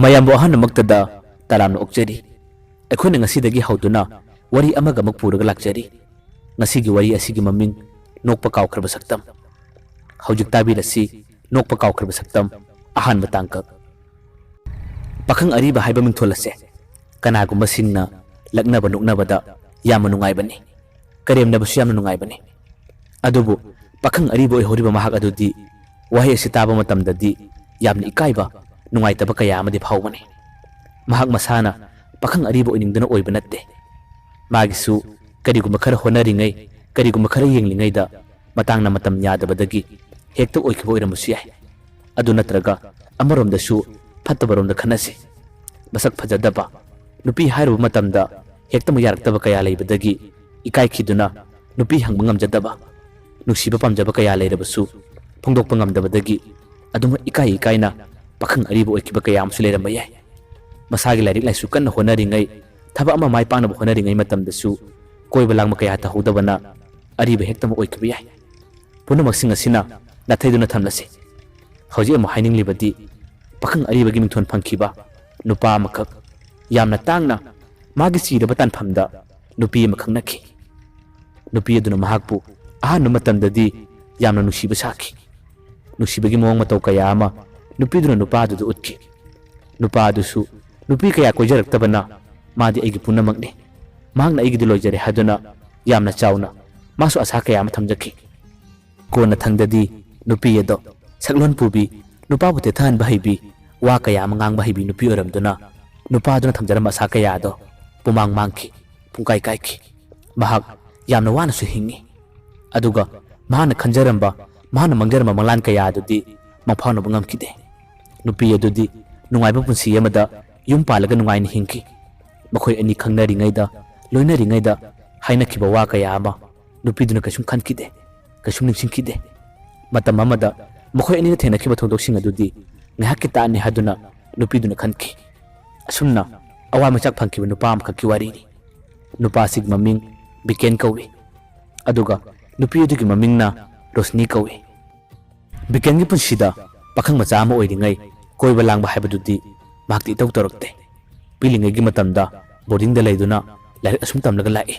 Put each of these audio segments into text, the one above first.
ꯃꯌꯥꯝꯕꯨ ꯑꯍꯥꯟꯕꯃꯛꯇꯗ ꯇꯔꯥꯝꯅ ꯑꯣꯛꯆꯔꯤ ꯑꯩꯈꯣꯏꯅ ꯉꯁꯤꯗꯒꯤ ꯍꯧꯗꯨꯅ ꯋꯥꯔꯤ ꯑꯃꯒ ꯑꯃꯨꯛ ꯄꯨꯔꯒ ꯂꯥꯛꯆꯔꯤ ꯉꯁꯤꯒꯤ ꯋꯥꯔꯤ ꯑꯁꯤꯒꯤ ꯃꯃꯤꯡ ꯅꯣꯛꯄ ꯀꯥꯎꯈ꯭ꯔꯕ ꯁꯛꯇꯝ ꯍꯧꯖꯤꯛ ꯇꯥꯕꯤꯔꯁꯤ ꯅꯣꯛꯄ ꯀꯥꯎꯈ꯭ꯔꯕ ꯁꯛꯇꯝ ꯑꯍꯥꯟꯕ ꯇꯥꯡꯀꯛ ꯄꯥꯈꯪ ꯑꯔꯤꯕ ꯍꯥꯏꯕ ꯃꯤꯡꯊꯣꯜ ꯑꯁꯦ ꯀꯅꯥꯒꯨꯝꯕꯁꯤꯡꯅ ꯂꯛꯅꯕ ꯅꯣꯛꯅꯕꯗ ꯌꯥꯝꯅ ꯅꯨꯡꯉꯥꯏꯕꯅꯤ ꯀꯔꯦꯝꯅꯕꯁꯨ ꯌꯥꯝꯅ ꯅꯨꯡꯉꯥꯏꯕꯅꯤ ꯑꯗꯨꯕꯨ ꯄꯥꯈꯪ ꯑꯔꯤꯕ ꯑꯣꯏꯍꯧꯔꯤꯕ ꯃꯍꯥꯛ ꯑꯗꯨꯗꯤ ꯋꯥꯍꯩ ꯑꯁꯤ ꯇꯥꯕ ꯃꯇꯝꯗꯗꯤ ꯌꯥꯝꯅ ꯏꯀꯥꯏꯕ ꯅꯨꯡꯉꯥꯏꯇꯕ ꯀꯌꯥ ꯑꯃꯗꯤ ꯐꯥꯎꯕꯅꯤ ꯃꯍꯥꯛ ꯃꯁꯥꯅ ꯄꯥꯈꯪ ꯑꯔꯤꯕ ꯑꯣꯏꯅꯤꯡꯗꯨꯅ ꯑꯣꯏꯕ ꯅꯠꯇꯦ ꯃꯥꯒꯤꯁꯨ ꯀꯔꯤꯒꯨꯝꯕ ꯈꯔ ꯍꯣꯠꯅꯔꯤꯉꯩ ꯀꯔꯤꯒꯨꯝꯕ ꯈꯔ ꯌꯦꯡꯂꯤꯉꯩꯗ ꯃꯇꯥꯡꯅ ꯃꯇꯝ ꯌꯥꯗꯕꯗꯒꯤ ꯍꯦꯛꯇ ꯑꯣꯏꯈꯤꯕ ꯑꯣꯏꯔꯝꯕꯁꯨ ꯌꯥꯏ ꯑꯗꯨ ꯅꯠꯇ꯭ꯔꯒ ꯑꯃꯔꯣꯝꯗꯁꯨ ꯐꯠꯇꯕꯔꯣꯝꯗ ꯈꯟꯅꯁꯤ ꯃꯁꯛ ꯐꯖꯗꯕ ꯅꯨꯄꯤ ꯍꯥꯏꯔꯨꯕ ꯃꯇꯝꯗ ꯍꯦꯛꯇꯃꯛ ꯌꯥꯔꯛꯇꯕ ꯀꯌꯥ ꯂꯩꯕꯗꯒꯤ ꯏꯀꯥꯏꯈꯤꯗꯨꯅ ꯅꯨꯄꯤ ꯍꯪꯕ ꯉꯝꯖꯗꯕ ꯅꯨꯡꯁꯤꯕ ꯄꯥꯝꯖꯕ ꯀꯌꯥ ꯂꯩꯔꯕꯁꯨ ꯐꯣꯡꯗꯣꯛꯄ ꯉꯝꯗꯕꯗꯒꯤ ꯑꯗꯨꯃꯛ ꯏꯀꯥꯏꯅ ꯄꯥꯈꯪ ꯑꯔꯤꯕ ꯑꯣꯏꯈꯤꯕ ꯀꯌꯥ ꯑꯃꯁꯨ ꯂꯩꯔꯝꯕ ꯌꯥꯏ ꯃꯁꯥꯒꯤ ꯂꯥꯏꯔꯤꯛ ꯂꯥꯏꯁꯨ ꯀꯟꯅ ꯍꯣꯠꯅꯔꯤꯉꯩ ꯊꯕꯛ ꯑꯃ ꯃꯥꯏ ꯄꯥꯛꯅꯕ ꯍꯣꯠꯅꯔꯤꯉꯩ ꯃꯇꯝꯗꯁꯨ ꯀꯣꯏꯕ ꯂꯥꯡꯕ ꯀꯌꯥ ꯇꯧꯍꯧꯗꯕꯅ ꯑꯔꯤꯕ ꯍꯦꯛꯇꯃꯛ ꯑꯣꯏꯈꯤꯕ ꯌꯥꯏ ꯄꯨꯝꯅꯃꯛꯁꯤꯡ ꯑꯁꯤꯅ ꯅꯥꯊꯩꯗꯨꯅ ꯊꯝꯂꯁꯤ ꯍꯧꯖꯤꯛ ꯑꯃꯨꯛ ꯍꯥꯏꯅꯤꯡꯂꯤꯕꯗꯤ ꯄꯥꯈꯪ ꯑꯔꯤꯕꯒꯤ ꯃꯤꯡꯊꯣꯟ ꯐꯪꯈꯤꯕ ꯅꯨꯄꯥ ꯑꯃꯈꯛ ꯌꯥꯝꯅ ꯇꯥꯡꯅ ꯃꯥꯒꯤ ꯆꯤꯔꯕ ꯇꯥꯟꯐꯝꯗ ꯅꯨꯄꯤ ꯑꯃ ꯈꯪꯅꯈꯤ ꯅꯨꯄꯤ ꯑꯗꯨꯅ ꯃꯍꯥꯛꯄꯨ ꯑꯍꯥꯟꯕ ꯃꯇꯝꯗꯗꯤ ꯌꯥꯝꯅ ꯅꯨꯡꯁꯤꯕ ꯁꯥꯈꯤ ꯅꯨꯡꯁꯤꯕꯒꯤ ꯃꯑꯣꯡ ꯃꯇꯧ ꯀꯌꯥ ꯑꯃ ꯅꯨꯄꯤꯗꯨꯅ ꯅꯨꯄꯥ ꯑꯗꯨꯗ ꯎꯠꯈꯤ ꯅꯨꯄꯥ ꯑꯗꯨꯁꯨ ꯅꯨꯄꯤ ꯀꯌꯥ ꯀꯣꯏꯖꯔꯛꯇꯕꯅ ꯃꯥꯗꯤ ꯑꯩꯒꯤ ꯄꯨꯝꯅꯃꯛꯅꯤ ꯃꯍꯥꯛꯅ ꯑꯩꯒꯤꯗꯤ ꯂꯣꯏꯖꯔꯦ ꯍꯥꯏꯗꯨꯅ ꯌꯥꯝꯅ ꯆꯥꯎꯅ ꯃꯥꯁꯨ ꯑꯁꯥ ꯀꯌꯥ ꯑꯃ ꯊꯝꯖꯈꯤ ꯀꯣꯟꯅ ꯊꯪꯗꯗꯤ ꯅꯨꯄꯤ ꯑꯗꯣ ꯁꯛꯂꯣꯟ ꯄꯨꯕꯤ ꯅꯨꯄꯥꯕꯨ ꯇꯦꯊꯍꯟꯕ ꯍꯩꯕꯤ ꯋꯥ ꯀꯌꯥ ꯑꯃ ꯉꯥꯡꯕ ꯍꯩꯕꯤ ꯅꯨꯄꯤ ꯑꯣꯏꯔꯝꯗꯨꯅ ꯅꯨꯄꯥꯗꯨꯅ ꯊꯝꯖꯔꯝꯕ ꯑꯁꯥ ꯀꯌꯥ ꯑꯗꯣ ꯄꯨꯃꯥꯡ ꯃꯥꯡꯈꯤ ꯄꯨꯡꯀꯥꯏ ꯀꯥꯏꯈꯤ ꯃꯍꯥꯛ ꯌꯥꯝꯅ ꯋꯥꯅꯁꯨ ꯍꯤꯡꯉꯤ ꯑꯗꯨꯒ ꯃꯍꯥꯛꯅ ꯈꯟꯖꯔꯝꯕ ꯃꯍꯥꯛꯅ ꯃꯪꯖꯔꯝꯕ ꯃꯪꯂꯥꯟ ꯀꯌꯥ ꯑꯗꯨꯗꯤ ꯃꯪꯐꯥꯎꯅꯕ ꯉꯝꯈꯤꯗꯦ ꯅꯨꯄꯤ ꯑꯗꯨꯗꯤ ꯅꯨꯡꯉꯥꯏꯕ ꯄꯨꯟꯁꯤ ꯑꯃꯗ ꯌꯨꯝ ꯄꯥꯜꯂꯒ ꯅꯨꯡꯉꯥꯏꯅ ꯍꯤꯡꯈꯤ ꯃꯈꯣꯏ ꯑꯅꯤ ꯈꯪꯅꯔꯤꯉꯩꯗ ꯂꯣꯏꯅꯔꯤꯉꯩꯗ ꯍꯥꯏꯅꯈꯤꯕ ꯋꯥ ꯀꯌꯥ ꯑꯃ ꯅꯨꯄꯤꯗꯨꯅ ꯀꯩꯁꯨꯝ ꯈꯟꯈꯤꯗꯦ ꯀꯩꯁꯨꯝ ꯅꯤꯡꯁꯤꯡꯈꯤꯗꯦ ꯃꯇꯝ ꯑꯃꯗ ꯃꯈꯣꯏ ꯑꯅꯤꯅ ꯊꯦꯡꯅꯈꯤꯕ ꯊꯧꯗꯣꯛꯁꯤꯡ ꯑꯗꯨꯗꯤ ꯉꯥꯏꯍꯥꯛꯀꯤ ꯇꯥꯛꯅꯤ ꯍꯥꯏꯗꯨꯅ ꯅꯨꯄꯤꯗꯨꯅ ꯈꯟꯈꯤ ꯑꯁꯨꯝꯅ ꯑꯋꯥꯃꯆꯥꯛ ꯐꯪꯈꯤꯕ ꯅꯨꯄꯥ ꯑꯃꯈꯛꯀꯤ ꯋꯥꯔꯤꯅꯤ ꯅꯨꯄꯥ ꯑꯁꯤꯒꯤ ꯃꯃꯤꯡ ꯕꯤꯀꯦꯟ ꯀꯧꯏ ꯑꯗꯨꯒ ꯅꯨꯄꯤ ꯑꯗꯨꯒꯤ ꯃꯃꯤꯡꯅ ꯔꯣꯁꯅꯤ ꯀꯧꯏ ꯕꯤꯀꯦꯟꯒꯤ ꯄꯨꯟꯁꯤꯗ ꯄꯥꯈꯪ ꯃꯆꯥ ꯑꯃ ꯑꯣꯏꯔꯤꯉꯩ ꯀꯣꯏꯕ ꯂꯥꯡꯕ ꯍꯥꯏꯕꯗꯨꯗꯤ ꯃꯍꯥꯛꯇꯤ ꯏꯇꯧ ꯇꯧꯔꯛꯇꯦ ꯄꯤꯛꯂꯤꯉꯩꯒꯤ ꯃꯇꯝꯗ ꯕꯣꯔꯗꯤꯡꯗ ꯂꯩꯗꯨꯅ ꯂꯥꯏꯔꯤꯛ ꯑꯁꯨꯝ ꯇꯝꯂꯒ ꯂꯥꯛꯏ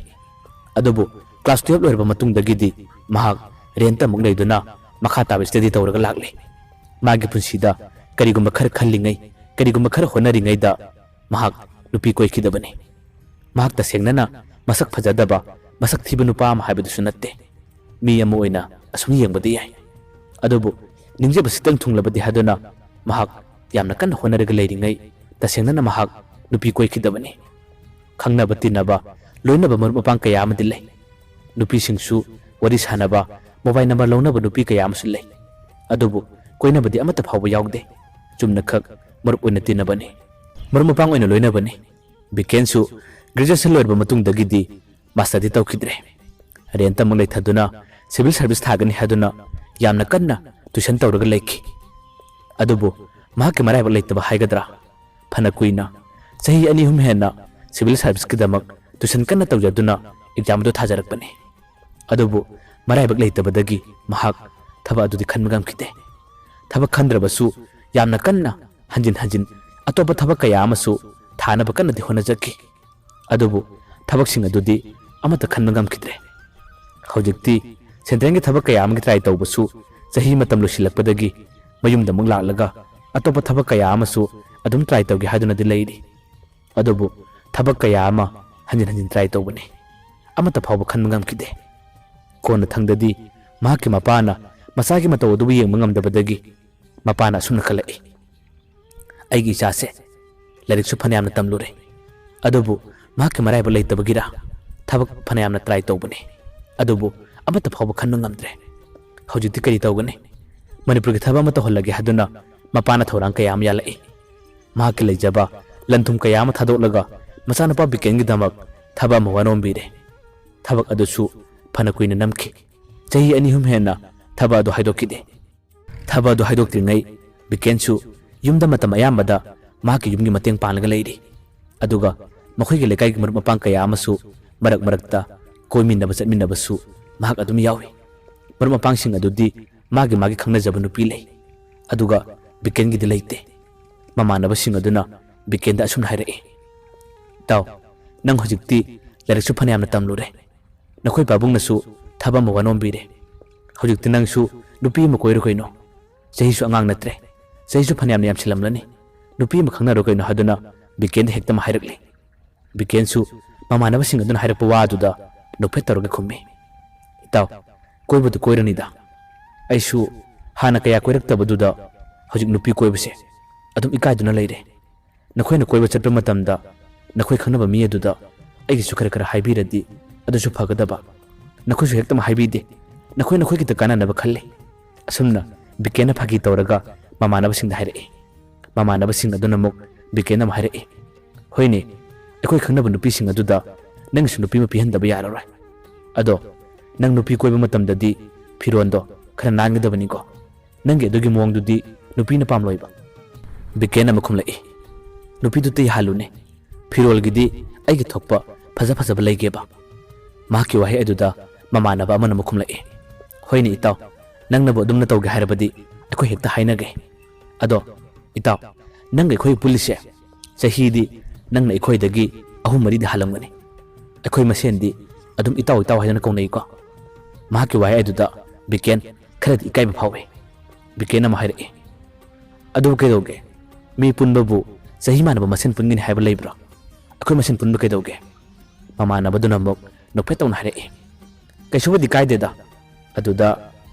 ꯑꯗꯨꯕꯨ ꯀ꯭ꯂꯥꯁ 12 ꯂꯣꯏꯔꯕ ꯃꯇꯨꯡꯗꯒꯤꯗꯤ ꯃꯍꯥꯛ ꯔꯦꯟꯇ ꯑꯃꯨꯛ ꯂꯩꯗꯨꯅ ꯃꯈꯥ ꯇꯥꯕ ꯁ꯭ꯇꯗꯤ ꯇꯧꯔꯒ ꯂꯥꯛꯂꯤ ꯃꯥꯒꯤ ꯄꯨꯟꯁꯤꯗ ꯀꯔꯤꯒꯨꯝꯕ ꯈꯔ ꯈꯜꯂꯤꯉꯩ ꯀꯔꯤꯒꯨꯝꯕ ꯈꯔ ꯍꯣꯠꯅꯔꯤꯉꯩꯗ ꯃꯍꯥꯛ ꯅꯨꯄꯤ ꯀꯣꯏꯈꯤꯗꯕꯅꯤ ꯃꯍꯥꯛ ꯇꯁꯦꯡꯅꯅ ꯃꯁꯛ ꯐꯖꯗꯕ ꯃꯁꯛ ꯊꯤꯕ ꯅꯨꯄꯥ ꯑꯃ ꯍꯥꯏꯕꯗꯨꯁꯨ ꯅꯠꯇꯦ ꯃꯤ ꯑꯃ ꯑꯣꯏꯅ ꯑꯁꯨꯝ ꯌꯦꯡꯕꯗꯤ ꯌꯥꯏ ꯑꯗꯨꯕు ꯅꯤꯡꯖꯕ ꯁꯤꯇꯪ ꯊꯨꯡꯂꯕꯗꯤ ꯍꯥꯏꯗꯨꯅ ꯃꯍꯥꯛ ꯌꯥꯝꯅ ꯀꯟꯅ ꯍꯣꯠꯅꯔꯒ ꯂꯩꯔꯤꯉꯩ ꯇꯁꯦꯡꯅꯅ ꯃꯍꯥꯛ ꯅꯨꯄꯤ ꯀꯣꯏꯈꯤꯗꯕꯅꯤ ꯈꯪꯅꯕ ꯇꯤꯟꯅꯕ ꯂꯣꯏꯅꯕ ꯃꯔꯨꯞ ꯃꯄꯥꯡ ꯀꯌా ꯑꯃꯗꯤ ꯂꯩ ꯅꯨꯄꯤꯁꯤꯡꯁꯨ ꯋꯥꯔꯤ ꯁꯥꯅꯕ ꯃꯣꯕꯥꯏꯜ ꯅꯝꯕꯔ ꯂꯧꯅꯕ ꯅꯨꯄꯤ ꯀꯌꯥ ꯑꯃꯁꯨ ꯂꯩ ꯑꯗꯨꯕꯨ ꯀꯣꯏꯅꯕꯗꯤ ꯑꯃꯠꯇ ꯐꯥꯎꯕ ꯌꯥꯎꯗꯦ ꯆꯨꯝꯅꯈꯛ ꯃꯔꯨꯞ ꯑꯣꯏꯅ ꯇꯤꯟꯅꯕꯅꯤ ꯃꯔꯨꯞ ꯃꯄꯥꯡ ꯑꯣꯏꯅ ꯂꯣꯏꯅꯕꯅꯤ ꯕꯤꯀꯦꯟꯁꯨ ꯒ꯭ꯔꯦꯖꯨꯑꯦꯁꯟ ꯂꯣꯏꯔꯕ ꯃꯇꯨꯡꯗꯒꯤꯗꯤ ꯃꯥꯁꯇꯔꯗꯤ ꯇꯧꯈꯤꯗ꯭ꯔꯦ ꯔꯦꯟꯇ ꯑꯃꯨꯛ ꯂꯩꯊꯗꯨꯅ ꯁꯤꯚꯤꯜ ꯁꯥꯔꯚꯤꯁ ꯊꯥꯒꯅꯤ ꯍꯥꯏꯗꯨꯅ ꯌꯥꯝꯅ ꯀꯟꯅ ꯇꯨꯏꯁꯟ ꯇꯧꯔꯒ ꯂꯩꯈꯤ ꯑꯗꯨꯕꯨ ꯃꯍꯥꯛꯀꯤ ꯃꯔꯥꯏꯕꯛ ꯂꯩꯇꯕ ꯍꯥꯏꯒꯗ꯭ꯔꯥ ꯐꯅ ꯀꯨꯏꯅ ꯆꯍꯤ 2-3 ꯍꯦꯟꯅ ꯁꯤꯚꯤꯜ ꯁꯥꯔꯚꯤꯁꯀꯤꯗꯃꯛ ꯇꯨꯏꯁꯟ ꯀꯟꯅ ꯇꯧꯖꯗꯨꯅ ꯑꯦꯛꯖꯥꯝꯗꯨ ꯊꯥꯖꯔꯛꯄꯅꯤ ꯑꯗꯨꯕꯨ ꯃꯔꯥꯏꯕꯛ ꯂꯩꯇꯕꯗꯒꯤ ꯃꯍꯥꯛ ꯊꯕꯛ ꯑꯗꯨꯗꯤ ꯈꯟꯕ ꯉꯝꯈꯤꯗꯦ ꯊꯕꯛ ꯈꯟꯗ꯭ꯔꯕꯁꯨ ꯌꯥꯝꯅ ꯀꯟꯅ ꯍꯟꯖꯤꯟ ꯍꯟꯖꯤꯟ ꯑꯇꯣꯞꯄ ꯊꯕꯛ ꯀꯌꯥ ꯑꯃꯁꯨ ꯊꯥꯅꯕ ꯀꯟꯅꯗꯤ ꯍꯣꯠꯅꯖꯈꯤ ꯑꯗꯨꯕꯨ ꯊꯕꯛꯁꯤꯡ ꯑꯗꯨꯗꯤ ꯑꯃꯠꯇ ꯈꯟꯕ ꯉꯝꯈꯤꯗ꯭ꯔꯦ ꯍꯧꯖꯤꯛꯇꯤ ꯁꯦꯟꯇ꯭ꯔꯦꯜꯒꯤ ꯊꯕꯛ ꯀꯌా ꯑꯃꯒꯤ ꯇ꯭ꯔꯥꯏ ꯇꯧꯕꯁꯨ ꯆꯍꯤ ꯃꯇꯝ ꯂꯣꯏꯁꯤꯜꯂꯛꯄꯗꯒꯤ ꯃꯌꯨꯝꯗ ꯑꯃꯨꯛ ꯂꯥꯛꯂꯒ ꯑꯇꯣꯞꯄ ꯊꯕꯛ ꯀꯌꯥ ꯑꯃꯁꯨ ꯑꯗꯨꯝ ꯇ꯭ꯔꯥꯏ ꯇꯧꯒꯦ ꯍꯥꯏꯗꯨꯅꯗꯤ ꯂꯩꯔꯤ ꯑꯗꯨꯕꯨ ꯊꯕꯛ ꯀꯌꯥ ꯑꯃ ꯍꯟꯖꯤꯟ ꯍꯟꯖꯤꯟ ꯇ꯭ꯔꯥꯏ ꯇꯧꯕꯅꯤ ꯑꯃꯠꯇ ꯐꯥꯎꯕ ꯈꯟꯕ ꯉꯝꯈꯤꯗꯦ ꯀꯣꯟꯅ ꯊꯪꯗꯗꯤ ꯃꯍꯥꯛꯀꯤ ꯃꯄꯥꯅ ꯃꯆꯥꯒꯤ ꯃꯇꯧ ꯑꯗꯨꯕꯨ ꯌꯦꯡꯕ ꯉꯝꯗꯕꯗꯒꯤ ꯃꯄꯥꯅ ꯑꯁꯨꯝꯅ ꯈꯜꯂꯛꯏ ꯑꯩꯒꯤ ꯏꯆꯥꯁꯦ ꯂꯥꯏꯔꯤꯛꯁꯨ ꯐꯅꯌꯥꯝꯅ ꯇꯝꯂꯨꯔꯦ ꯑꯗꯨꯕꯨ ꯃꯍꯥꯛꯀꯤ ꯃꯔꯥꯏꯕꯛ ꯂꯩꯇꯕꯒꯤꯔ ꯊꯕꯛ ꯐꯅꯌꯥꯝꯅ ꯇ꯭ꯔꯥꯏ ꯇꯧꯕꯅꯤ ꯑꯗꯨꯕꯨ ꯑꯃꯠꯇ ꯐꯥꯎꯕ ꯈꯟꯕ ꯉꯝꯗ꯭ꯔꯦ ꯍꯧꯖꯤꯛꯇꯤ ꯀꯔꯤ ꯇꯧꯒꯅꯤ ꯃꯅꯤꯄꯨꯔꯒꯤ ꯊꯕꯛ ꯑꯃ ꯇꯧꯍꯜꯂꯒꯦ ꯍꯥꯏꯗꯨꯅ ꯃꯄꯥꯅ ꯊꯧꯔꯥꯡ ꯀꯌꯥ ꯑꯃ ꯌꯥꯜꯂꯛꯏ ꯃꯍꯥꯛꯀꯤ ꯂꯩꯖꯕ ꯂꯟ ꯊꯨꯝ ꯀꯌꯥ ꯑꯃ ꯊꯥꯗꯣꯛꯂꯒ ꯃꯆꯥꯅꯨꯄꯥ ꯕꯤꯀꯦꯟꯒꯤꯗꯃꯛ ꯊꯕꯛ ꯑꯃ ꯋꯥꯅꯣꯝꯕꯤꯔꯦ ꯊꯕꯛ ꯑꯗꯨꯁꯨ ꯐꯅ ꯀꯨꯏꯅ ꯅꯝꯈꯤ ꯆꯍꯤ 2-3 ꯍꯦꯟꯅ ꯊꯕꯛ ꯑꯗꯨ ꯍꯥꯏꯗꯣꯛꯈꯤꯗꯦ ꯊꯕꯛ ꯑꯗꯨ ꯍꯥꯏꯗꯣꯛꯇ꯭ꯔꯤꯉꯩ ꯕꯤꯀꯦꯟꯁꯨ ꯌꯨꯝꯗ ꯃꯇꯝ ꯑꯌꯥꯝꯕꯗ ꯃꯍꯥꯛꯀꯤ ꯌꯨꯝꯒꯤ ꯃꯇꯦꯡ ꯄꯥꯡꯂꯒ ꯂꯩꯔꯤ ꯑꯗꯨꯒ ꯃꯈꯣꯏꯒꯤ ꯂꯩꯀꯥꯏꯒꯤ ꯃꯔꯨꯞ ꯃꯄꯥꯡ ꯀꯌꯥ ꯑꯃꯁꯨ ꯃꯔꯛ ꯃꯔꯛꯇ ꯀꯣꯏꯃꯤꯟꯅꯕ ꯆꯠꯃꯤꯟꯅꯕꯁꯨ ꯃꯍꯥꯛ ꯑꯗꯨꯝ ꯌꯥꯎꯏ ꯃꯔꯨꯞ ꯃꯄꯥꯡꯁꯤꯡ ꯑꯗꯨꯗꯤ ꯃꯥꯒꯤ ꯈꯪꯅꯖꯕ ꯅꯨꯄꯤ ꯂꯩ ꯑꯗꯨꯒ ꯕꯤꯀꯦꯟꯒꯤꯗꯤ ꯂꯩꯇꯦ ꯃꯃꯥꯟꯅꯕꯁꯤꯡ ꯑꯗꯨꯅ ꯕꯤꯀꯦꯟꯗ ꯑꯁꯨꯝꯅ ꯍꯥꯏꯔꯛꯏ, ꯏꯇꯥꯎ, ꯅꯪ ꯍꯧꯖꯤꯛꯇꯤ ꯂꯥꯏꯔꯤꯛꯁꯨ ꯐꯅꯌꯥꯝꯅ ꯇꯝꯂꯨꯔꯦ, ꯅꯈꯣꯏ ꯄꯥꯕꯨꯡꯅꯁꯨ ꯊꯕꯛ ꯑꯃ ꯋꯥꯅꯣꯝꯕꯤꯔꯦ, ꯍꯧꯖꯤꯛꯇꯤ ꯅꯪꯁꯨ ꯅꯨꯄꯤ ꯑꯃ ꯀꯣꯏꯔꯣ ꯀꯩꯅꯣ, ꯆꯍꯤꯁꯨ ꯑꯉꯥꯡ ꯅꯠꯇ꯭ꯔꯦ, ꯆꯍꯤꯁꯨ ꯐꯅꯌꯥꯝꯅ ꯌꯥꯝꯁꯤꯜꯂꯝꯂꯅꯤ, ꯅꯨꯄꯤ ꯑꯃ ꯈꯪꯅꯔꯣ ꯀꯩꯅꯣ ꯍꯥꯏꯗꯨꯅ ꯕꯤꯀꯦꯟꯗ ꯍꯦꯛꯇ ꯍꯥꯏꯔꯛꯂꯤ꯫ ꯕꯤꯀꯦꯟꯁꯨ ꯃꯃꯥꯟꯅꯕꯁꯤꯡ ꯑꯗꯨꯅ ꯍꯥꯏꯔꯛꯄ ꯋꯥ ꯑꯗꯨꯗ ꯅꯣꯛꯐꯦꯠ ꯇꯧꯔꯒ ꯈꯨꯝꯃꯤ, ꯏꯇꯥꯎ, ꯀꯣꯏꯕꯗꯨ ꯀꯣꯏꯔꯅꯤꯗ, ꯑꯩꯁꯨ ꯍꯥꯟꯅ ꯀꯌꯥ ꯀꯣꯏꯔꯛꯇꯕꯗꯨꯗ ꯍꯧꯖꯤꯛ ꯅꯨꯄꯤ ꯀꯣꯏꯕꯁꯦ ꯑꯗꯨꯝ ꯏꯀꯥꯏꯗꯨꯅ ꯂꯩꯔꯦ, ꯅꯈꯣꯏꯅ ꯀꯣꯏꯕ ꯆꯠꯄ ꯃꯇꯝꯗ ꯅꯈꯣꯏ ꯈꯪꯅꯕ ꯃꯤ ꯑꯗꯨꯗ ꯑꯩꯒꯤꯁꯨ ꯈꯔ ꯍꯥꯏꯕꯤꯔꯗꯤ ꯑꯗꯨꯁꯨ ꯐꯒꯗꯕ, ꯅꯈꯣꯏꯁꯨ ꯍꯦꯛꯇ ꯍꯥꯏꯕꯤꯗꯦ, ꯅꯈꯣꯏꯒꯤꯗ ꯀꯥꯟꯅꯅꯕ ꯈꯜꯂꯤ꯫ ꯑꯁꯨꯝꯅ ꯕꯤꯀꯦꯟꯅ ꯐꯥꯒꯤ ꯇꯧꯔꯒ ꯃꯃꯥꯟꯅꯕꯁꯤꯡꯗ ꯍꯥꯏꯔꯛꯏ꯫ ꯃꯃꯥꯟꯅꯕꯁꯤꯡ ꯑꯗꯨꯅ ꯑꯃꯨꯛ ꯕꯤꯀꯦꯟꯗ ꯑꯃꯨꯛ ꯍꯥꯏꯔꯛꯏ, ꯍꯣꯏꯅꯦ, ꯑꯩꯈꯣꯏ ꯈꯪꯅꯕ ꯅꯨꯄꯤꯁꯤꯡ ꯑꯗꯨꯗ ꯅꯪꯒꯤꯁꯨ ꯅꯨꯄꯤ ꯑꯃ ꯄꯤꯍꯟꯗꯕ ꯌꯥꯔꯔꯣꯏ, ꯑꯗꯣ ꯅꯪ ꯅꯨꯄꯤ ꯀꯣꯏꯕ ꯃꯇꯝꯗꯗꯤ ꯐꯤꯔꯣꯟꯗꯣ ꯈꯔ ꯅꯥꯟꯒꯗꯕꯅꯤꯀꯣ, ꯅꯪꯒꯤ ꯑꯗꯨꯒꯤ ꯃꯑꯣꯡꯗꯨꯗꯤ ꯅꯨꯄꯤꯅ ꯄꯥꯝꯂꯣꯏꯕ꯫ ꯕꯤꯀꯦꯟ ꯑꯃꯨꯛ ꯈꯨꯝꯂꯛꯏ, ꯅꯨꯄꯤꯗꯨꯇ ꯌꯥꯍꯜꯂꯨꯅꯦ, ꯐꯤꯔꯣꯜꯒꯤꯗꯤ ꯑꯩꯒꯤ ꯊꯣꯛꯄ ꯐꯖꯕ ꯂꯩꯒꯦꯕ꯫ ꯃꯍꯥꯛꯀꯤ ꯋꯥꯍꯩ ꯑꯗꯨꯗ ꯃꯃꯥꯟꯅꯕ ꯑꯃꯅ ꯑꯃꯨꯛ ꯈꯨꯝꯂꯛꯏ, ꯍꯣꯏꯅꯦ ꯏꯇꯥꯎ, ꯅꯪꯅꯕꯨ ꯑꯗꯨꯝꯅ ꯇꯧꯒꯦ ꯍꯥꯏꯔꯕꯗꯤ ꯑꯩꯈꯣꯏ ꯍꯦꯛꯇ ꯍꯥꯏꯅꯒꯦ, ꯑꯗꯣ ꯏꯇꯥꯎ, ꯅꯪꯒ ꯑꯩꯈꯣꯏ ꯄꯨꯜꯂꯤꯁꯦ ꯆꯍꯤꯗꯤ ꯅꯪꯅ ꯑꯩꯈꯣꯏꯗꯒꯤ 3-4ꯗꯤ ꯍꯜꯂꯝꯒꯅꯤ, ꯑꯩꯈꯣꯏ ꯃꯁꯦꯟꯗꯤ ꯑꯗꯨꯝ ꯏꯇꯥꯎ ꯍꯥꯏꯗꯨꯅ ꯀꯧꯅꯩꯀꯣ꯫ ꯃꯍꯥꯛꯀꯤ ꯋꯥꯍꯩ ꯑꯗꯨꯗ ꯕꯤꯀꯦꯟ ꯈꯔꯗꯤ ꯏꯀꯥꯏꯕ ꯐꯥꯎꯏ꯫ ꯕꯤꯀꯦꯟ ꯑꯃ ꯍꯥꯏꯔꯛꯏ, ꯑꯗꯨꯕꯨ ꯀꯩꯗꯧꯒꯦ, ꯃꯤ ꯄꯨꯟꯕꯕꯨ ꯆꯍꯤ ꯃꯥꯟꯅꯕ ꯃꯁꯦꯟ ꯄꯨꯟꯒꯅꯤ ꯍꯥꯏꯕ ꯂꯩꯕ꯭ꯔꯣ, ꯑꯩꯈꯣই ꯃꯁꯦꯟ ꯄꯨꯟꯕ ꯀꯩꯗꯧꯒꯦ? ꯃꯃꯥꯟꯅꯕꯗꯨꯅ ꯑꯃꯨꯛ ꯅꯣꯛꯐꯦꯠ ꯇꯧꯅ ꯍꯥꯏꯔꯛꯏ, ꯀꯩꯁꯨꯕꯨꯗꯤ ꯀꯥꯏꯗꯦꯗ, ꯑꯗꯨꯗ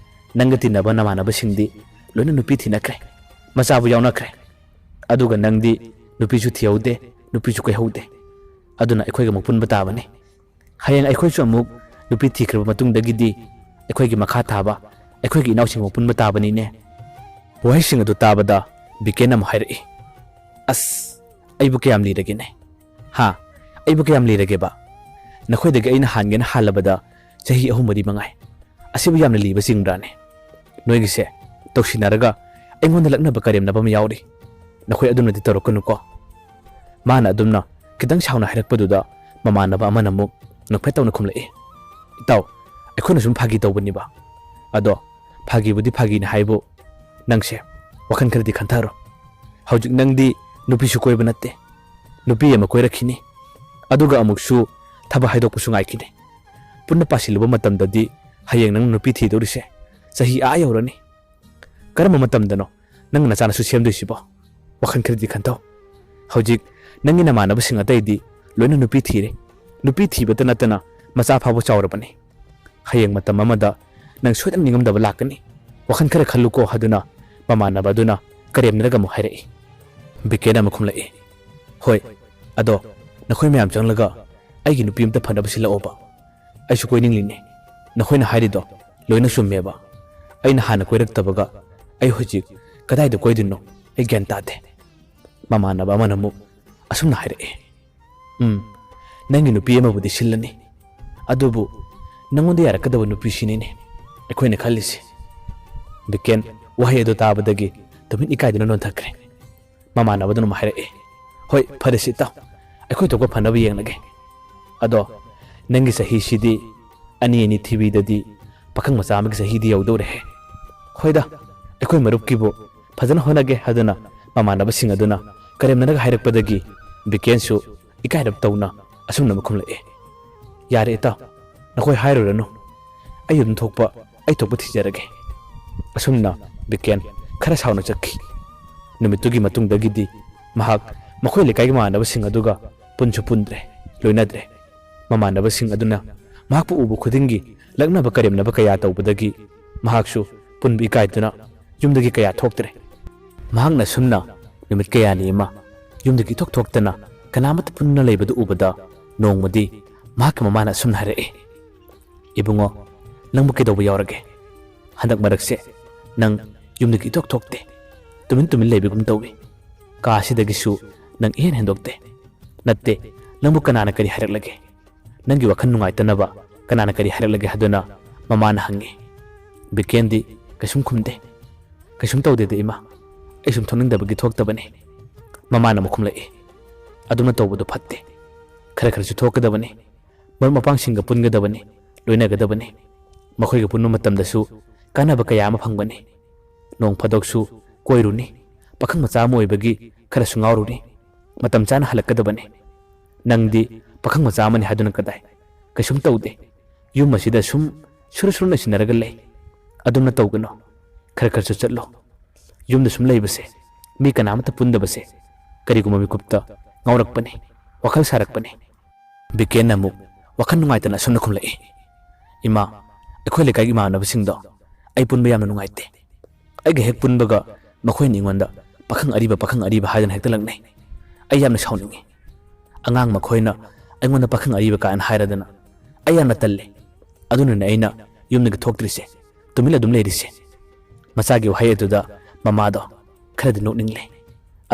ꯅꯪꯒ ꯇꯤꯟꯅꯕ ꯅꯃꯥꯟꯅꯕꯁꯤꯡꯗꯤ ꯂꯣꯏꯅ ꯅꯨꯄꯤ ꯊꯤꯅꯈ꯭ꯔꯦ, ꯃꯆꯥꯕꯨ ꯌꯥꯎꯅꯈ꯭ꯔꯦ, ꯑꯗꯨꯒ ꯅꯪꯗꯤ ꯅꯨꯄꯤꯁꯨ ꯊꯤꯍꯧꯗꯦ, ꯅꯨꯄꯤꯁꯨ ꯀꯣꯏꯍꯧꯗꯦ, ꯑꯗꯨꯅ ꯑꯩꯈꯣꯏꯒ ꯑꯃꯨꯛ ꯄꯨꯟꯕ ꯇꯥꯕꯅꯤ, ꯍꯌꯦꯡ ꯑꯩꯈꯣꯏꯁꯨ ꯑꯃꯨꯛ ꯅꯨꯄꯤ ꯊꯤꯈ꯭ꯔꯕ ꯃꯇꯨꯡꯗꯒꯤꯗꯤ ꯑꯩꯈꯣꯏꯒꯤ ꯃꯈꯥ ꯊꯥꯕ ꯑꯩꯈꯣꯏꯒꯤ ꯏꯅꯥꯎꯁꯤꯡ ꯑꯃꯨꯛ ꯄꯨꯟꯕ ꯇꯥꯕꯅꯤꯅꯦ꯫ ꯋꯥꯍꯩꯁꯤꯡ ꯑꯗꯨ ꯇꯥꯕꯗ ꯕꯤꯀꯦꯟ ꯑꯃꯨꯛ ꯍꯥꯏꯔꯛꯏ, ꯑꯁ, ꯑꯩꯕꯨ ꯀꯌꯥꯝ ꯂꯤꯔꯒꯦꯅꯦ, ꯑꯩꯕꯨ ꯀꯌꯥꯝ ꯂꯤꯔꯒꯦꯕ, ꯅꯈꯣꯏꯗꯒꯤ ꯑꯩꯅ ꯍꯥꯟꯒꯦꯅ ꯍꯥꯜꯂꯕꯗ ꯆꯍꯤ 3-4 ꯃꯉꯥꯏ, ꯑꯁꯤꯕꯨ ꯌꯥꯝꯅ ꯂꯤꯕ ꯆꯤꯡꯕ꯭ꯔꯥꯅꯦ? ꯅꯣꯏꯒꯤꯁꯦ ꯇꯧꯁꯤꯟꯅꯔꯒ ꯑꯩꯉꯣꯟꯗ ꯂꯛꯅꯕ ꯀꯔꯦꯝꯅꯕ ꯑꯃ ꯌꯥꯎꯔꯤ, ꯅꯈꯣꯏ ꯑꯗꯨꯅꯗꯤ ꯇꯧꯔꯛꯀꯅꯨꯀꯣ꯫ ꯃꯥꯅ ꯑꯗꯨꯝꯅ ꯈꯤꯇꯪ ꯁꯥꯎꯅ ꯍꯥꯏꯔꯛꯄꯗꯨꯗ ꯃꯃꯥꯟꯅꯕ ꯑꯃꯅ ꯑꯃꯨꯛ ꯅꯣꯛꯐꯦꯠ ꯇꯧꯅ ꯈꯨꯝꯂꯛꯏ, ꯏꯇꯥꯎ, ꯑꯩꯈꯣꯏꯅ ꯁꯨꯝ ꯐꯥꯒꯤ ꯇꯧꯕꯅꯤꯕ, ꯑꯗꯣ ꯐꯥꯒꯤꯕꯨꯗꯤ ꯐꯥꯒꯤꯅꯤ ꯍꯥꯏꯕꯨ ꯅꯪꯁꯦ ꯋꯥꯈꯜ ꯈꯔꯗꯤ ꯈꯟꯊꯔꯣ, ꯍꯧꯖꯤꯛ ꯅꯪꯗꯤ ꯅꯨꯄꯤꯁꯨ ꯀꯣꯏꯕ ꯅꯠꯇꯦ, ꯅꯨꯄꯤ ꯑꯃ ꯀꯣꯏꯔꯛꯈꯤꯅꯤ, ꯑꯗꯨꯒ ꯑꯃꯨꯛꯁꯨ ꯊꯕꯛ ꯍꯥꯏꯗꯣꯛꯄꯁꯨ ꯉꯥꯏꯈꯤꯅꯤ, ꯄꯨꯟꯅ ꯄꯥꯁꯤꯜꯂꯨꯕ ꯃꯇꯝꯗꯗꯤ ꯍꯌꯦꯡ ꯅꯪ ꯅꯨꯄꯤ ꯊꯤꯗꯧꯔꯤꯁꯦ ꯆꯍꯤ ꯌꯧꯔꯅꯤ, ꯀꯔꯝꯕ ꯃꯇꯝꯗꯅꯣ ꯅꯪ ꯅꯆꯥꯅꯁꯨ ꯁꯦꯝꯗꯣꯏꯁꯤꯕꯣ? ꯋꯥꯈꯜ ꯈꯔꯗꯤ ꯈꯟꯊꯧ, ꯍꯧꯖꯤꯛ ꯅꯪꯒꯤ ꯅꯃꯥꯟꯅꯕꯁꯤꯡ ꯑꯇꯩꯗꯤ ꯂꯣꯏꯅ ꯅꯨꯄꯤ ꯊꯤꯔꯦ, ꯅꯨꯄꯤ ꯊꯤꯕꯇ ꯅꯠꯇꯅ ꯃꯆꯥ ꯐꯥꯎꯕ ꯆꯥꯎꯔꯕꯅꯤ, ꯍꯌꯦꯡ ꯃꯇꯝ ꯑꯃꯗ ꯅꯪ ꯁꯣꯏꯗꯅ ꯅꯤꯡꯉꯝꯗꯕ ꯂꯥꯛꯀꯅꯤ, ꯋꯥꯈꯜ ꯈꯔ ꯈꯜꯂꯨꯀꯣ ꯍꯥꯏꯗꯨꯅ ꯃꯃꯥꯟꯅꯕ ꯑꯗꯨꯅ ꯀꯔꯦꯝꯅꯔꯒ ꯑꯃꯨꯛ ꯍꯥꯏꯔꯛꯏ꯫ ꯕꯤꯀꯦꯟ ꯑꯃꯨꯛ ꯈꯨꯝꯂꯛꯏ, ꯍꯣꯏ, ꯑꯗꯣ ꯅꯈꯣꯏ ꯃꯌꯥꯝ ꯆꯪꯂꯒ ꯑꯩꯒꯤ ꯅꯨꯄꯤ ꯑꯃꯇ ꯐꯅꯕ ꯁꯤꯜꯂꯛꯑꯣꯕ, ꯑꯩꯁꯨ ꯀꯣꯏꯅꯤꯡꯂꯤꯅꯦ, ꯅꯈꯣꯏꯅ ꯍꯥꯏꯔꯤꯗꯣ ꯂꯣꯏꯅ ꯆꯨꯝꯃꯦꯕ, ꯑꯩꯅ ꯍꯥꯟꯅ ꯀꯣꯏꯔꯛꯇꯕꯒ ꯑꯩ ꯍꯧꯖꯤꯛ ꯀꯗꯥꯏꯗ ꯀꯣꯏꯗꯣꯏꯅꯣ ꯑꯩ ꯒ꯭ꯌꯥꯟ ꯇꯥꯗꯦ꯫ ꯃꯃꯥꯟꯅꯕ ꯑꯃꯅ ꯑꯃꯨꯛ ꯑꯁꯨꯝꯅ ꯍꯥꯏꯔꯛꯏ, ꯅꯪꯒꯤ ꯅꯨꯄꯤ ꯑꯃꯕꯨꯗꯤ ꯁꯤꯜꯂꯅꯤ, ꯑꯗꯨꯕꯨ ꯅꯪꯉꯣꯟꯗ ꯌꯥꯔꯛꯀꯗꯕ ꯅꯨꯄꯤꯁꯤꯅꯤꯅꯦ ꯑꯩꯈꯣꯏꯅ ꯈꯜꯂꯤꯁꯦ꯫ ꯕꯤꯀꯦꯟ ꯋꯥꯍꯩ ꯑꯗꯨ ꯇꯥꯕꯗꯒꯤ ꯇꯨꯃꯤꯟ ꯏꯀꯥꯏꯗꯨꯅ ꯅꯣꯟꯊꯈ꯭ꯔꯦ꯫ ꯃꯃꯥꯟꯅꯕꯗꯨꯅ ꯑꯃꯨꯛ ꯍꯥꯏꯔꯛꯏ, ꯍꯣꯏ, ꯐꯔꯦꯁꯤ ꯏꯇꯥꯎ, ꯑꯩꯈꯣꯏ ꯊꯣꯛꯄ ꯐꯅꯕ ꯌꯦꯡꯂꯒꯦ, ꯑꯗꯣ ꯅꯪꯒꯤ ꯆꯍꯤꯁꯤꯗꯤ 2 ꯊꯤꯕꯤꯗꯗꯤ ꯄꯥꯈꯪ ꯃꯆꯥ ꯑꯃꯒꯤ ꯆꯍꯤꯗꯤ ꯌꯧꯗꯧꯔꯦꯍꯦ꯫ ꯍꯣꯏꯗ, ꯑꯩꯈꯣꯏ ꯃꯔꯨꯞꯀꯤꯕꯨ ꯐꯖꯅ ꯍꯣꯠꯅꯒꯦ ꯍꯥꯏꯗꯨꯅ ꯃꯃꯥꯟꯅꯕꯁꯤꯡ ꯑꯗꯨꯅ ꯀꯔꯦꯝꯅꯔꯒ ꯍꯥꯏꯔꯛꯄꯗꯒꯤ ꯕꯤꯀꯦꯟꯁꯨ ꯏꯀꯥꯏꯔꯞ ꯇꯧꯅ ꯑꯁꯨꯝꯅ ꯑꯃꯨꯛ ꯈꯨꯝꯂꯛꯏ, ꯌꯥꯔꯦ ꯏꯇꯥꯎ, ꯅꯈꯣꯏ ꯍꯥꯏꯔꯨꯔꯅꯨ, ꯑꯩ ꯑꯗꯨꯝ ꯊꯣꯛꯄ ꯊꯤꯖꯔꯒꯦ꯫ ꯑꯁꯨꯝꯅ ꯕꯤꯀꯦꯟ ꯈꯔ ꯁꯥꯎꯅ ꯆꯠꯈꯤ꯫ ꯅꯨꯃꯤꯠꯇꯨꯒꯤ ꯃꯇꯨꯡꯗꯒꯤꯗꯤ ꯃꯍꯥꯛ ꯃꯈꯣꯏ ꯂꯩꯀꯥꯏꯒꯤ ꯃꯃꯥꯟꯅꯕꯁꯤꯡ ꯑꯗꯨꯒ ꯄꯨꯟꯁꯨ ꯄꯨꯟꯗ꯭ꯔꯦ, ꯂꯣꯏꯅꯗ꯭ꯔꯦ꯫ ꯃꯃꯥꯟꯅꯕꯁꯤꯡ ꯑꯗꯨꯅ ꯃꯍꯥꯛꯄꯨ ꯎꯕ ꯈꯨꯗꯤꯡꯒꯤ ꯂꯛꯅꯕ ꯀꯔꯦꯝꯅꯕ ꯀꯌꯥ ꯇꯧꯕꯗꯒꯤ ꯃꯍꯥꯛꯁꯨ ꯄꯨꯟꯕ ꯏꯀꯥꯏꯗꯨꯅ ꯌꯨꯝꯗꯒꯤ ꯀꯌꯥ ꯊꯣꯛꯇ꯭ꯔꯦ꯫ ꯃꯍꯥꯛꯅ ꯁꯨꯝꯅ ꯅꯨꯃꯤꯠ ꯀꯌꯥꯅꯤ ꯑꯃ ꯌꯨꯝꯗꯒꯤ ꯏꯊꯣꯛ ꯊꯣꯛꯇꯅ ꯀꯅꯥꯃꯠꯇ ꯄꯨꯟꯅ ꯂꯩꯕꯗꯨ ꯎꯕꯗ ꯅꯣꯡꯃꯗꯤ ꯃꯍꯥꯛꯀꯤ ꯃꯃꯥꯅ ꯑꯁꯨꯝꯅ ꯍꯥꯏꯔꯛꯏ, ꯏꯕꯨꯡꯉꯣ, ꯅꯪꯕꯨ ꯀꯩꯗꯧꯕ ꯌꯥꯎꯔꯒꯦ? ꯍꯟꯗꯛ ꯃꯔꯛꯁꯦ ꯅꯪ ꯌꯨꯝꯗꯒꯤ ꯏꯊꯣꯛ ꯊꯣꯛꯇꯦ, ꯇꯨꯃꯤꯟ ꯂꯩꯕꯒꯨꯝ ꯇꯧꯏ, ꯀꯥꯁꯤꯗꯒꯤꯁꯨ ꯅꯪ ꯏꯍꯦꯟ ꯍꯦꯟꯗꯣꯛꯇꯦ, ꯅꯠꯇꯦ, ꯅꯪꯕꯨ ꯀꯅꯥꯅ ꯀꯔꯤ ꯍꯥꯏꯔꯛꯂꯒꯦ? ꯅꯪꯒꯤ ꯋꯥꯈꯜ ꯅꯨꯡꯉꯥꯏꯇꯅꯕ ꯀꯅꯥꯅ ꯀꯔꯤ ꯍꯥꯏꯔꯛꯂꯒꯦ ꯍꯥꯏꯗꯨꯅ ꯃꯃꯥꯅ ꯍꯪꯉꯤ꯫ ꯕꯤꯀꯦꯟꯗꯤ ꯀꯩꯁꯨꯝ ꯈꯨꯝꯗꯦ, ꯀꯩꯁꯨꯝ ꯇꯧꯗꯦꯗ ꯏꯃꯥ, ꯑꯩ ꯁꯨꯝ ꯊꯣꯛꯅꯤꯡꯗꯕꯒꯤ ꯊꯣꯛꯇꯕꯅꯤ꯫ ꯃꯃꯥꯅ ꯑꯃꯨꯛ ꯈꯨꯝꯂꯛꯏ, ꯑꯗꯨꯅ ꯇꯧꯕꯗꯨ ꯐꯠꯇꯦ, ꯈꯔꯁꯨ ꯊꯣꯛꯀꯗꯕꯅꯤ, ꯃꯔꯨꯞ ꯃꯄꯥꯡꯁꯤꯡꯒ ꯄꯨꯟꯒꯗꯕꯅꯤ, ꯂꯣꯏꯅꯒꯗꯕꯅꯤ, ꯃꯈꯣꯏꯒ ꯄꯨꯟꯕ ꯃꯇꯝꯗꯁꯨ ꯀꯥꯟꯅꯕ ꯀꯌꯥ ꯑꯃ ꯐꯪꯕꯅꯤ, ꯅꯣꯡ ꯐꯥꯗꯣꯛꯁꯨ ꯀꯣꯏꯔꯨꯅꯤ, ꯄꯥꯈꯪ ꯃꯆꯥ ꯑꯃ ꯑꯣꯏꯕꯒꯤ khara su ngaururi matam chana halakadabani nangdi pakhang macha amani haduna kadai kaisum taude yum masida sum suruna sinaraga lei adumna tawgano khara khara chatlo yumda sum leibase mi kanamata pundabase kariguma mikupta ngaurakpani wakhal sarakpani biken namu wakhal nungaitana sumna khumlai ima akhoi lekai gi manabasingdo ai punba yamna nungaite ai ge hek punbaga makhoi ningonda pakhang ariba haidana hekta langnai ai yamna sauningi angang makhoina aingonda pakhang ariba ka an hairadana ai yamna talle aduna aina yumna thoktrise tumila dum leirise masagi wahai aduda mamado khadi nokningle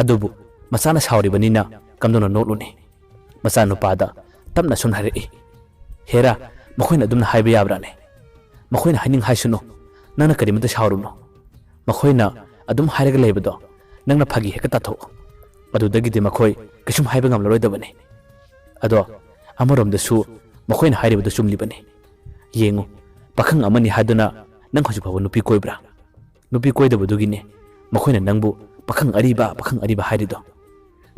adubu masana sauribanina kamdona notluni masa nupada tamna sun hari hera makhoina adumna haiba yabrane makhoina haning haisuno nana karimata sauruno makhoina adum hairaga leibado nangna phagi heka tatho adudagi de makhoi kisum haiba ngamlaroidabane ado amarom da su makhoina hairibado chumlibane yengu pakhang amani haduna nang hoju phabu nupi koibra nupi koidabudugine makhoina nangbu pakhang ariba hairido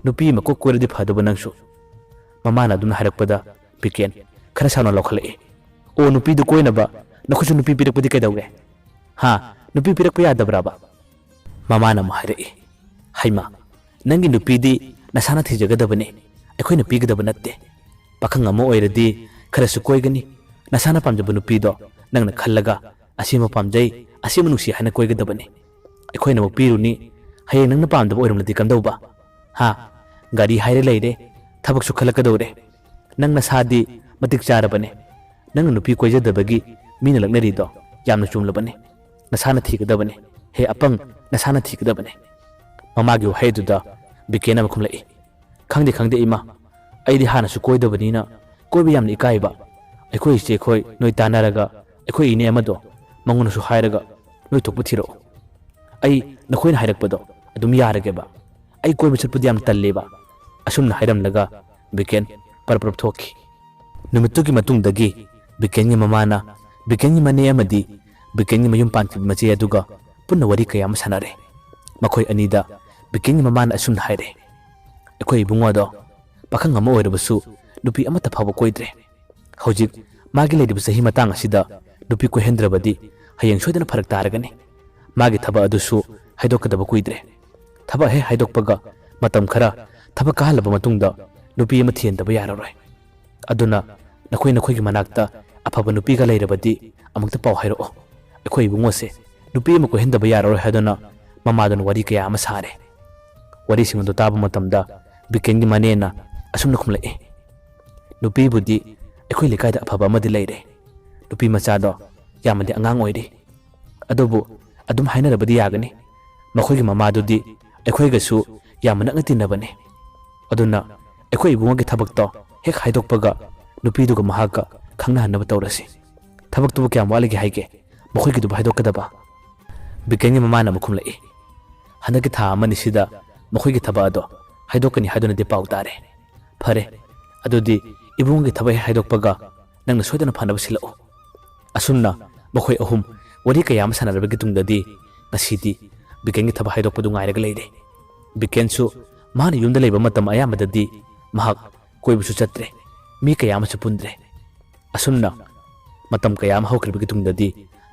nupi mako koiradi phadaba nangsu mamana aduna hairakpada biken khara sauna lokhalai o nupi du koinaba nakhusu nupi pirakpadi kaidawre ha nupi pirakpa yadabraba mamana mahairai haima nangi nupi di nasana thijagadabane aikhoina pigadaba natte pakhang amo oiradi khara su koigani nasana pamjaba nupi do nangna khallaga asima pamjai asima nusi hana koigadabane aikhoina mo piruni haye nangna pamdaba oiramladi kamdauba ha gari haire leire thabak su khalakadawre nangna sadi matik charabane nang nupi koijadabagi mina laknari do yamna chumlabane nasana thigadabane he apang nasana thigadabane mamagi wahai duda bikena makhumlai khangde ima aidi hana su koidabani na koibi yamni ikaiba aikoi che khoi noi tanaraga aikoi ine amado manguna su hairaga noi tokpu thiro ai nakhoina hairakpado adum yarageba ai koiba chatpudi yam talleba asumna hairamlaga biken parprap thoki numittugi matungdagi bikengi mamana bikengi mane amadi bikengi mayum panki mache aduga punna wari kayam sanare makhoi anida bikengi mamana asumna haire aikoi bungodo pakhang ama oirabasu nupi amata phaba koidre hojik magi leidibu sahi matang asida nupi ko hendrabadi hayeng soidana pharak taragani magi thaba adusu haidokadaba kuidre thaba he haidokpaga matam khara thaba kahalaba matungda nupi ama thiendaba yararoi aduna nakhoi gi manakta afaba nupi ga leirabadi amukta paw hairo aikoi bungose nupi ama ko hendaba yararoi haduna mamadun wari kaya ama sare wari singondo taba matamda bikengi manena asumna khumlai nupi budi aikoi lekaida afaba amadi leire nupi machado yamadi angang oiri adobu adum hainarabadi yagani makhoi gi mamadudi aikoi ga su yamna ngatinabane aduna aikoi bungogi thabakto hek haidokpaga nupiduga mahaka khangna hanaba tawrasi thabaktubu kyam waligi haige makhoi du haidokadaba bikengi mamana mukhumlai hanaki tha amani sida makhoi gi thaba ado haidokani haduna de paw tare phare adudi ibungi thaba haidokpaga nangna soidana phanaba silao asumna makhoi ahum wari kayam sanarabagi tungdadi ngasidi bikengi thaba haidokpadu ngairaga leire bikensu mana yumda leiba matam ayamadadi mahak koibusu chatre mi kayam su pundre asumna matam kayam haukribagi tungdadi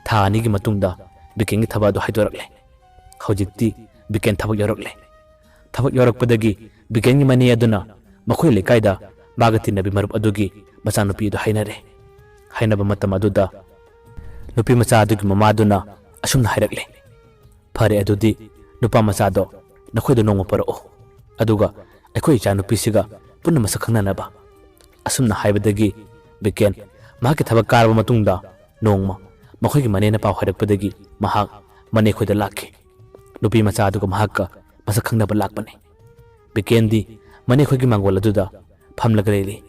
tha anigi matungda bikengi thaba do haidorakle hojikti biken thabak yorakle thabak yorakpadagi bikengi mani aduna makhoi lekaida bagati nabi marup adugi machanupi do hainaba matam aduda nupi macha adugi mamaduna asumna hairakle phare adudi nupa macha do nakhoi do nongma paro aduga aikoi cha nupi siga punna masa khangnanaba asumna haibadagi biken mahaki thabak karba matungda nongma makhoi gi manena paw harakpadagi mahak mane khoida lakhi nupi macha aduga mahakka masa khangnaba lakpane bikendi mane khoi gi mangol aduda phamlaga leili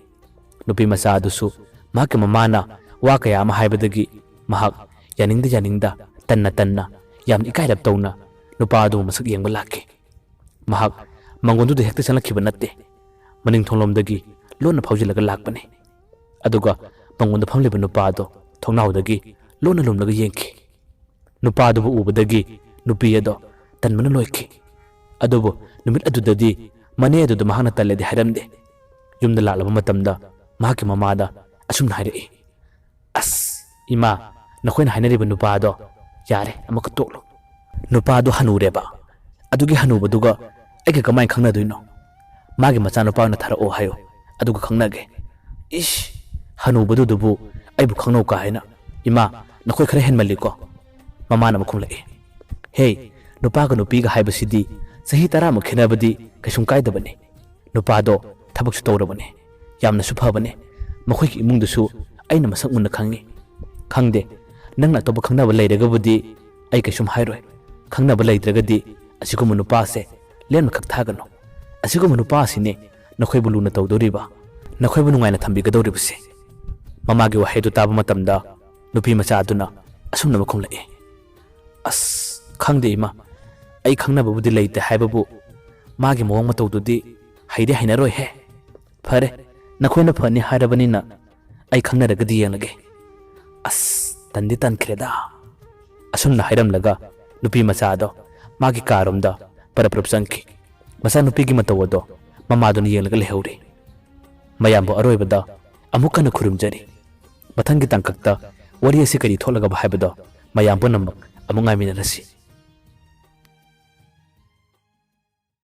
nupi macha adusu mahaki mamana wa kaya ama haibadagi mahak yaningda tanna yamni kairap tawna nupa adu masak yengba lakhi mahak mangondu de hekta chanlakhiba natte maning tholomdagi lona phaujilaga lakpane aduga pangonda phamliba nupa ado thongnaudagi lona lomlaga yengki nupa adu ubadagi nupi ado tanmana loikhi ꯑꯗꯨꯕꯨ ꯅꯨꯃꯤꯠ ꯑꯗꯨꯗꯗꯤ ꯃꯅꯦ ꯑꯗꯨꯗ ꯃꯍꯥꯛꯅ ꯇꯜꯂꯦꯗꯤ ꯍꯥꯏꯔꯝꯗꯦ꯫ ꯌꯨꯝꯗ ꯂꯥꯛꯂꯕ ꯃꯇꯝꯗ ꯃꯍꯥꯛꯀꯤ ꯃꯃꯥꯗ ꯑꯁꯨꯝꯅ ꯍꯥꯏꯔꯛꯏ, "ꯑꯁ ꯏꯃꯥ, ꯅꯈꯣꯏꯅ ꯍꯥꯏꯅꯔꯤꯕ ꯅꯨꯄꯥꯗꯣ ꯌꯥꯔꯦ ꯑꯃꯨꯛꯀ ꯇꯣꯛꯂꯣ꯫ ꯅꯨꯄꯥꯗꯣ ꯍꯅꯨꯔꯦꯕ, ꯑꯗꯨꯒꯤ ꯍꯅꯨꯕꯗꯨꯒ ꯑꯩꯒ ꯀꯃꯥꯏꯅ ꯈꯪꯅꯗꯣꯏꯅꯣ? ꯃꯥꯒꯤ ꯃꯆꯥꯅꯨꯄꯥ ꯑꯣꯏꯅ ꯊꯥꯔꯛꯑꯣ ꯍꯥꯏꯌꯣ, ꯑꯗꯨꯒ ꯈꯪꯅꯒꯦ." "ꯏꯁ, ꯍꯅꯨꯕꯗꯨꯗꯨꯕꯨ ꯑꯩꯕꯨ ꯈꯪꯅꯧ ꯀꯥ ꯍꯥꯏꯅ? ꯏꯃꯥ, ꯅꯈꯣꯏ ꯈꯔ ꯍꯦꯟꯃꯜꯂꯤꯀꯣ." ꯃꯃꯥꯅ ꯑꯃꯨꯛ ꯈꯨꯝꯂꯛꯏ, "ꯍꯦ, ꯅꯨꯄꯥꯒ ꯅꯨꯄꯤꯒ ꯍꯥꯏꯕꯁꯤꯗꯤ ꯆꯍꯤ 10ꯃꯨꯛ ꯈꯦꯠꯅꯕꯗꯤ ꯀꯩꯁꯨꯝ ꯀꯥꯏꯗꯕꯅꯤ꯫ ꯅꯨꯄꯥꯗꯣ ꯊꯕꯛꯁꯨ ꯇꯧꯔꯕꯅꯤ, ꯌꯥꯝꯅꯁꯨ ꯐꯕꯅꯤ꯫ ꯃꯈꯣꯏꯒꯤ ꯏꯃꯨꯡꯗꯨꯁꯨ ꯑꯩꯅ ꯃꯁꯛ ꯃꯨꯟꯅ ꯈꯪꯉꯤ꯫ ꯈꯪꯗꯦ, ꯅꯪꯅ ꯑꯇꯣꯞꯄ ꯈꯪꯅꯕ ꯂꯩꯔꯒꯕꯨꯗꯤ ꯑꯩ ꯀꯩꯁꯨꯝ ꯍꯥꯏꯔꯣꯏ. ꯈꯪꯅꯕ ꯂꯩꯇ꯭ꯔꯒꯗꯤ ꯑꯁꯤꯒꯨꯝꯕ ꯅꯨꯄꯥꯁꯦ ꯂꯦꯝꯅ ꯈꯛ ꯊꯥꯒꯅꯨ. ꯑꯁꯤꯒꯨꯝꯕ ꯅꯨꯄꯥ ꯑꯁꯤꯅꯦ ꯅꯈꯣꯏꯕꯨ ꯂꯨꯅ ꯇꯧꯗꯧꯔꯤꯕ, ꯅꯈꯣꯏꯕꯨ ꯅꯨꯡꯉꯥꯏꯅ ꯊꯝꯕꯤꯒꯗꯧꯔꯤꯕꯁꯦ." ꯃꯃꯥꯒꯤ ꯋꯥꯍꯩꯗꯨ ꯇꯥꯕ ꯃꯇꯝꯗ ꯅꯨꯄꯤ ꯃꯆꯥ ꯑꯗꯨꯅ ꯑꯁꯨꯝꯅ ꯈꯨꯝꯂꯛꯏ, "ꯑꯁ, ꯈꯪꯗꯦ ꯏꯃꯥ, ꯑꯩ ꯈꯪꯅꯕꯕꯨꯗꯤ ꯂꯩꯇꯦ ꯍꯥꯏꯕꯕꯨ ꯃꯥꯒꯤ ꯃꯑꯣꯡ ꯃꯇꯧꯗꯨꯗꯤ ꯍꯩꯗꯤ ꯍꯩꯅꯔꯣꯏꯍꯦ꯫ ꯐꯔꯦ, ꯅꯈꯣꯏꯅ ꯐꯅꯤ ꯍꯥꯏꯔꯕꯅꯤꯅ ꯑꯩ ꯈꯪꯅꯔꯒꯗꯤ ꯌꯦꯡꯂꯒꯦ. ꯑꯁ, ꯇꯟꯗꯤ ꯇꯟꯈ꯭ꯔꯦꯗ." ꯑꯁꯨꯝꯅ ꯍꯥꯏꯔꯝꯂꯒ ꯅꯨꯄꯤ ꯃꯆꯥ ꯑꯗꯣ ꯃꯥꯒꯤ ꯀꯥꯔꯣꯝꯗ ꯄꯔꯞ ꯆꯪꯈꯤ꯫ ꯃꯆꯥꯅꯨꯄꯤꯒꯤ ꯃꯇꯧ ꯑꯗꯣ ꯃꯃꯥꯗꯨꯅ ꯌꯦꯡꯂꯒ ꯂꯩꯍꯧꯔꯤ꯫ ꯃꯌꯥꯝꯕꯨ ꯑꯔꯣꯏꯕꯗ ꯑꯃꯨꯛ ꯍꯟꯅ ꯈꯨꯔꯨꯝꯖꯔꯤ. ꯃꯊꯪꯒꯤ ꯇꯥꯡꯀꯛꯇ ꯋꯥꯔꯤ ꯑꯁꯤ ꯀꯔꯤ ꯊꯣꯛꯂꯒꯕ ꯍꯥꯏꯕꯗꯣ ꯃꯌꯥꯝ ꯄꯨꯝꯅꯃꯛ ꯑꯃꯨꯛ ꯉꯥꯏꯃꯤꯟꯅꯔꯁꯤ꯫